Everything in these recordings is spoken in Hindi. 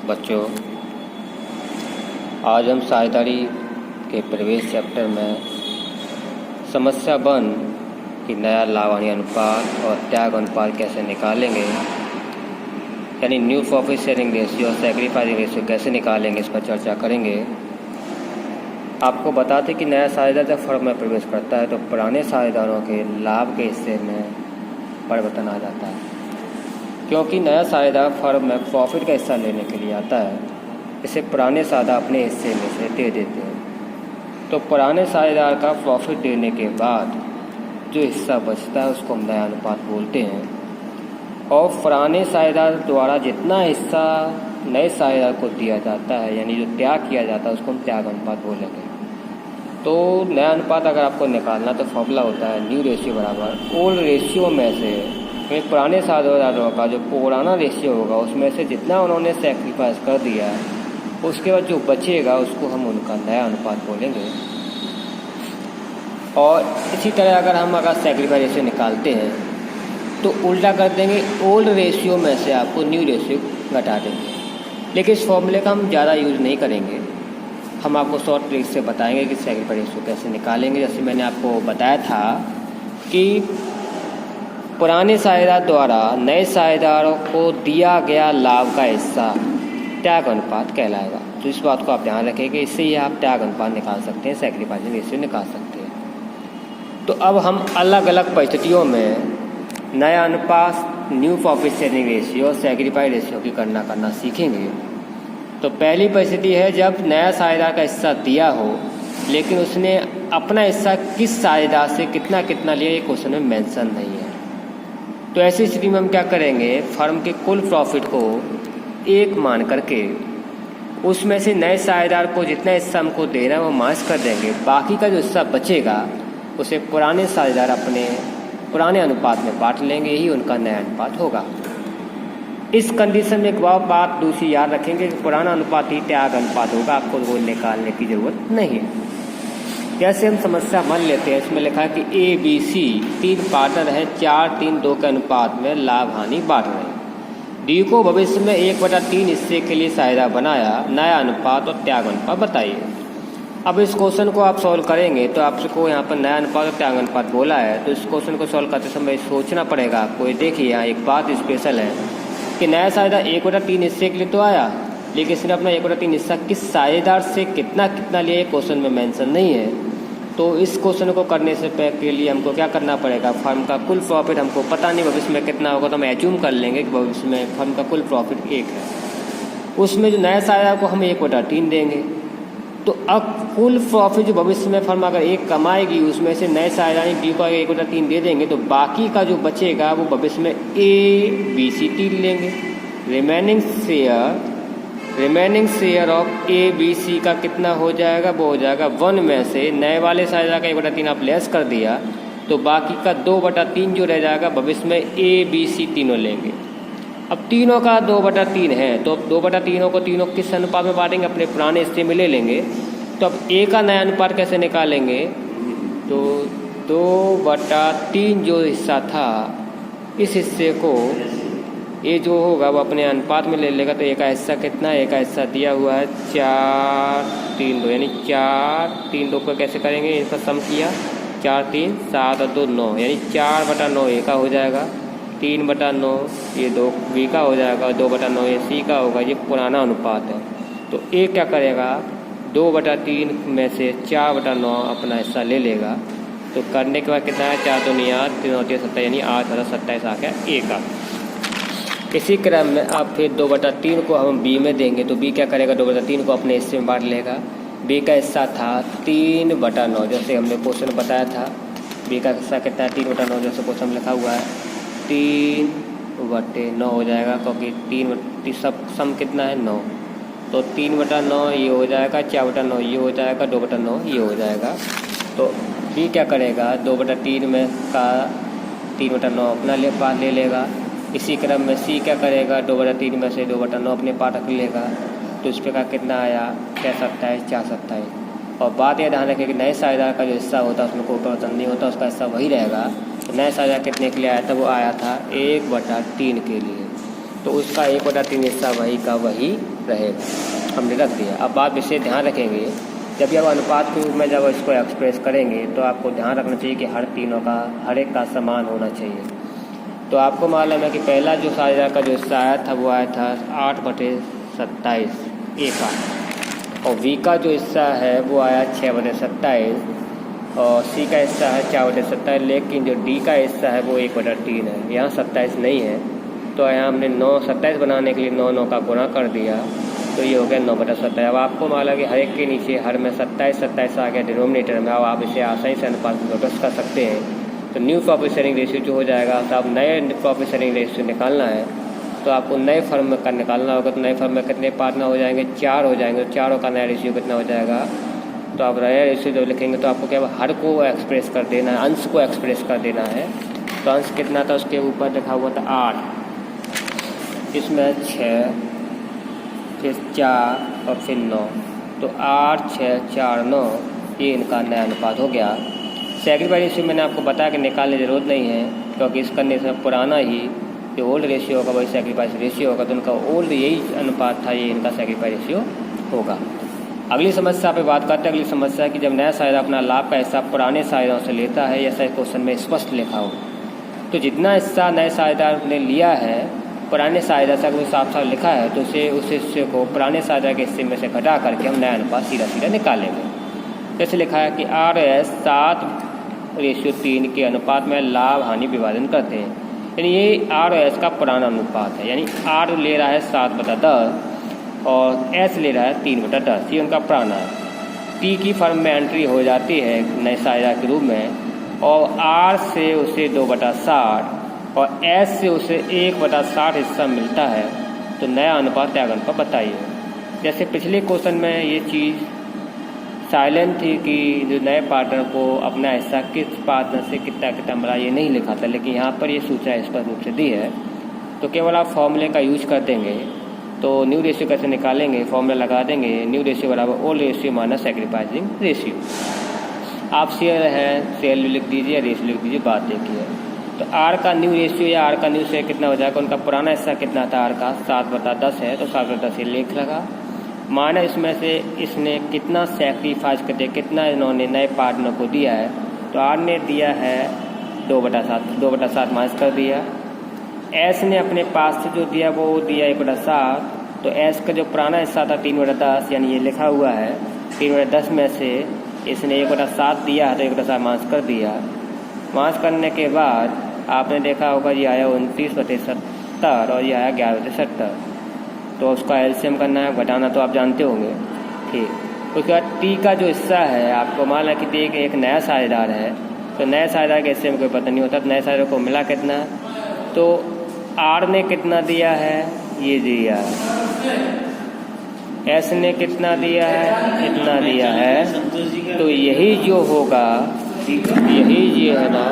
बच्चों, आज हम साझेदारी के प्रवेश चैप्टर में समस्या 1 कि नया लाभ हानि अनुपात और त्याग अनुपात कैसे निकालेंगे, यानी न्यू प्रॉफिट शेयरिंग रेशियो और सैक्रिफाइस रेशियो कैसे निकालेंगे, इस पर चर्चा करेंगे। आपको बताते कि नया साझेदार जब फर्म में प्रवेश करता है तो पुराने साझेदारों के लाभ के हिस्से में परिवर्तन आ जाता है, क्योंकि नया साझेदार फर्म में प्रॉफिट का हिस्सा लेने के लिए आता है। इसे पुराने साझेदार अपने हिस्से में से दे देते हैं। तो पुराने साझेदार का प्रॉफिट देने के बाद जो हिस्सा बचता है उसको हम नया अनुपात बोलते हैं, और पुराने साझेदार द्वारा जितना हिस्सा नए साझेदार को दिया जाता है, यानी जो त्याग किया जाता है, उसको हम त्याग अनुपात बोलेंगे। तो नया अनुपात अगर आपको निकालना तो फॉर्मूला होता है न्यू रेशियो बराबर ओल्ड रेशियो में से पुराने साझेदारों का जो पुराना रेशियो होगा उसमें से जितना उन्होंने सैक्रिफाइस कर दिया है, उसके बाद जो बचेगा उसको हम उनका नया अनुपात बोलेंगे। और इसी तरह अगर सैक्रिफाइस रेशियो निकालते हैं तो उल्टा कर देंगे, ओल्ड रेशियो में से आपको न्यू रेशियो घटा देंगे। लेकिन इस फॉर्मूले का हम ज़्यादा यूज़ नहीं करेंगे, हम आपको शॉर्ट ट्रिक से बताएंगे कि सैक्रिफाइस रेशियो कैसे निकालेंगे। जैसे मैंने आपको बताया था कि पुराने साझेदार द्वारा नए साझेदारों को दिया गया लाभ का हिस्सा त्याग अनुपात कहलाएगा। तो इस बात को आप ध्यान रखें कि इससे ही आप त्याग अनुपात निकाल सकते हैं, सैक्रिफाइस रेशियो निकाल सकते हैं। तो अब हम अलग अलग परिस्थितियों में नया अनुपात, न्यू प्रॉफिट शेयरिंग रेशियो और सैक्रिफाइस रेशियो की गणना करना सीखेंगे। तो पहली परिस्थिति है जब नया साझेदार का हिस्सा दिया हो लेकिन उसने अपना हिस्सा किस साझेदार से कितना कितना लिया ये क्वेश्चन में मेंशन नहीं है। तो ऐसी स्थिति में हम क्या करेंगे, फर्म के कुल प्रॉफिट को 1 मान करके उसमें से नए साझेदार को जितना हिस्सा हमको देना है वो माइनस कर देंगे। बाकी का जो हिस्सा बचेगा उसे पुराने साझेदार अपने पुराने अनुपात में बांट लेंगे, यही उनका नया अनुपात होगा। इस कंडीशन में एक बात दूसरी याद रखेंगे कि पुराना अनुपात ही त्याग अनुपात होगा, आपको वो निकालने की ज़रूरत नहीं है। जैसे हम समस्या मान लेते हैं, इसमें लिखा है कि ABC 3 पार्टनर हैं, 4-3-2 के अनुपात में लाभ हानि बांट रहे हैं। डी को भविष्य में 1/3 हिस्से के लिए साझेदार बनाया, नया अनुपात और त्याग अनुपात बताइए। अब इस क्वेश्चन को आप सॉल्व करेंगे तो आपको यहाँ पर नया अनुपात और त्याग अनुपात बोला है, तो इस क्वेश्चन को सॉल्व करते समय सोचना पड़ेगा आपको। ये देखिए यहाँ एक बात स्पेशल है कि नया साझेदार 1/3 हिस्से के लिए तो आया, लेकिन इसने अपना 1/3 हिस्सा किस साझेदार से कितना कितना लिया ये क्वेश्चन में मेंशन नहीं है। तो इस क्वेश्चन को करने से के लिए हमको क्या करना पड़ेगा, फर्म का कुल प्रॉफिट हमको पता नहीं भविष्य में कितना होगा, तो हम एज्यूम कर लेंगे कि भविष्य में फर्म का कुल प्रॉफिट 1 है। उसमें जो नया साझेदार को हम 1/3 देंगे। तो अब कुल प्रॉफिट जो भविष्य में फर्म अगर 1 कमाएगी उसमें से नए साझेदार डी को 1/3 दे देंगे, तो बाकी का जो बचेगा वो भविष्य में ABC 3 लेंगे। रिमेनिंग शेयर ऑफ ABC का कितना हो जाएगा, वो हो जाएगा 1 में से नए वाले साझेदार का 1/3 आप लेस कर दिया, तो बाकी का 2/3 जो रह जाएगा भविष्य में ABC तीनों लेंगे। अब तीनों का 2/3 है, तो 2/3 को तीनों किस अनुपात में बांटेंगे, अपने पुराने हिस्से में ले लेंगे। तो अब A का नया अनुपात कैसे निकालेंगे, तो 2/3 जो हिस्सा था इस हिस्से को ये जो होगा वो अपने अनुपात में ले लेगा। तो A का हिस्सा कितना है, A का हिस्सा दिया हुआ है 4-3-2, यानी 4-3-2 को कैसे करेंगे, इसका सम किया 4-3 7 और 2 9, यानी 4/9 A का हो जाएगा, 3/9 ये 2 B का हो जाएगा, 2/9 ये C का होगा। ये पुराना अनुपात है। तो A क्या करेगा, 2/3 में से 4/9 अपना हिस्सा ले लेगा। तो करने के बाद कितना है, 4 2 8 3 9 27, यानी 8/27 आ गया A का। इसी क्रम में अब फिर 2/3 को हम B में देंगे, तो B क्या करेगा, 2/3 को अपने हिस्से में बांट लेगा। B का हिस्सा था 3/9, जैसे हमने क्वेश्चन बताया था। B का हिस्सा कितना है, 3/9, जैसे क्वेश्चन लिखा हुआ है 3/9 हो जाएगा, क्योंकि 3 सब सम कितना है 9, तो 3/9 ये हो जाएगा, 4/9 ये हो जाएगा, 2/9 ये हो जाएगा। तो B क्या करेगा, 2/3 में का 3/9 अपना पार्ट ले लेगा। इसी क्रम में C क्या करेगा, 2/3 में से 2/9 अपने पार्ट रख लेगा। तो इस प्रकार कितना आया, 6/27 4/27। और बात यह ध्यान रखें कि नए साझेदार का जो हिस्सा होता है उसमें कोई परिवर्तन नहीं होता, उसका हिस्सा वही रहेगा। तो नए साझेदार कितने के लिए आया था, वो आया था 1/3 के लिए। तो उसका 1/3 हिस्सा वही का वही रहेगा, हमने रख दिया। अब आप इसे ध्यान रखेंगे, जब भी आप अनुपात के रूप में जब इसको एक्सप्रेस करेंगे तो आपको ध्यान रखना चाहिए कि हर एक का समान होना चाहिए। तो आपको मालूम है कि पहला जो साझेदार का जो हिस्सा आया था वो आया था 8/27 ए का, और वी का जो हिस्सा है वो आया 6/27, और सी का हिस्सा है 4/27, लेकिन जो डी का हिस्सा है वो 1/3 है। यहाँ 27 नहीं है, तो यहाँ हमने 27 बनाने के लिए 9 का गुणा कर दिया, तो ये हो गया 9/27। अब आपको मालूम कि हर एक के नीचे हर में 27 आ गया डिनोमिनेटर में। अब आप इसे आसानी से अनुपात में नोटिस कर सकते हैं। तो न्यू प्रॉफिट शेयरिंग रेशियो जो हो जाएगा, तो आप नए प्रॉफिट शेयरिंग रेशियो निकालना है तो आपको नए फर्म का निकालना होगा। तो नए फर्म में कितने पार्टनर हो जाएंगे? 4 हो जाएंगे। तो चारों का नया रेशियो कितना हो जाएगा? तो आप नया रेशियो जब लिखेंगे तो आपको क्या हर को एक्सप्रेस कर देना है, अंश को एक्सप्रेस कर देना है। तो अंश कितना था उसके ऊपर लिखा हुआ था 8, इसमें 6, फिर 4 और फिर 9। तो 8, 6, 4, 9 ये इनका नया अनुपात हो गया। सेक्रीफाइस रेशियो मैंने आपको बताया कि निकालने की ज़रूरत नहीं है, क्योंकि इस कंडीशन में पुराना ही जो ओल्ड रेशियो होगा वही सेक्रीफाइस रेशियो होगा। तो उनका ओल्ड यही अनुपात था, ये इनका सेक्रीफाइस रेशियो होगा। अगली समस्या पे बात करते हैं। अगली समस्या कि जब नया साझेदार अपना लाभ का हिस्सा पुराने साझेदारों से लेता है, ऐसा क्वेश्चन में स्पष्ट लिखा हो, तो जितना हिस्सा नए साझेदार ने लिया है पुराने साझेदार से अगर साफ साफ लिखा है तो उस हिस्से को पुराने साझेदार के हिस्से में से घटा करके हम नया अनुपात सीधा निकालेंगे। जैसे लिखा है कि RS 7/3 के अनुपात में लाभ हानि विभाजन करते हैं। यानी ये RS का पुराना अनुपात है, यानी R ले रहा है 7/10 और S ले रहा है 3/10, ये उनका पुराना है। T की फर्म में एंट्री हो जाती है नए साझेदार के रूप में, और R से उसे 2/60 और S से उसे 1/60 हिस्सा मिलता है। तो नया अनुपात त्याग अनुपात बताइए। जैसे पिछले क्वेश्चन में ये चीज़ साइलेंट थी कि जो नए पार्टनर को अपना हिस्सा किस पार्टनर से कितना मिला ये नहीं लिखा था, लेकिन यहाँ पर ये सूचना स्पष्ट रूप से दी है। तो केवल आप फॉर्मूले का यूज कर देंगे। तो न्यू रेशियो कैसे निकालेंगे? फॉर्मूला लगा देंगे, न्यू रेशियो बराबर old ratio minus sacrificing ratio. आप शेयर है, शेयर लिख दीजिए, रेशियो लिख दीजिए, बात देखिए। तो R का न्यू रेशियो या R का न्यू शेयर कितना हो जाएगा? उनका पुराना हिस्सा कितना था? R का 7/10 है, तो 7/10 ये लेख लगा। माइनस इसमें से इसने कितना सेक्रीफाइस कर दिया, कितना इन्होंने नए पार्टनर को दिया है? तो R ने दिया है 2/7, 2/7 माइनस कर दिया। S ने अपने पास से जो दिया वो दिया 1/7, तो S का जो पुराना हिस्सा था 3/10, यानी ये लिखा हुआ है 3/10 में से इसने 1/7 दिया है, तो 1/7 माइनस कर दिया। माइनस करने के बाद आपने देखा होगा ये आया 29/70 और ये आया 11/70। तो उसका एलसीएम करना है, घटाना तो आप जानते होंगे, ठीक। उसके बाद T का जो हिस्सा है, आपको मान लें कि एक नया साझेदार है, तो नए साझेदार के हिस्से में कोई पता नहीं होता। तो नए साझेदार को मिला कितना? तो R ने कितना दिया है? ये दिया है। S ने कितना दिया है? इतना दिया है। तो यही जो होगा, यही ये है ना,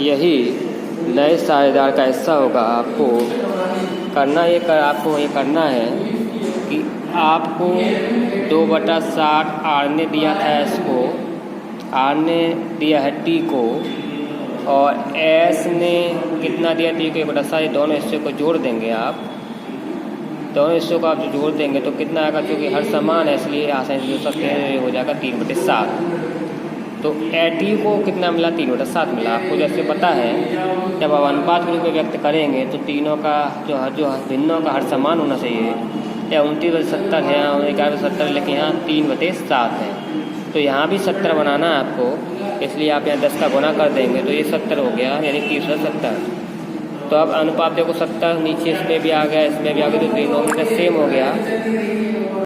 यही नए साझेदार का हिस्सा होगा। आपको करना है कि आपको 2/60 R ने दिया था S को, R ने दिया है T को, और S ने कितना दिया T को? 1/60। दोनों हिस्से को जोड़ देंगे आप, दोनों हिस्सों को आप जो जोड़ देंगे तो कितना आएगा? क्योंकि हर समान है इसलिए आसानी से जो सकते हैं हो जाएगा 3/7। तो T को कितना मिला? 3/7 मिला। आपको जैसे पता है जब आप अनुपात के रूप में व्यक्त करेंगे तो तीनों का जो भिन्नों का हर समान होना चाहिए। या 29/70 है, 11/70, लेकिन यहाँ 3/7 है। तो यहाँ भी 70 बनाना है आपको, इसलिए आप यहाँ 10 का गुना कर देंगे तो ये 70 हो गया, यानी 30/70। तो अब अनुपात देखो 70 नीचे इसमें भी आ गया, इसमें भी आ गया, तो तीनों में सेम हो गया।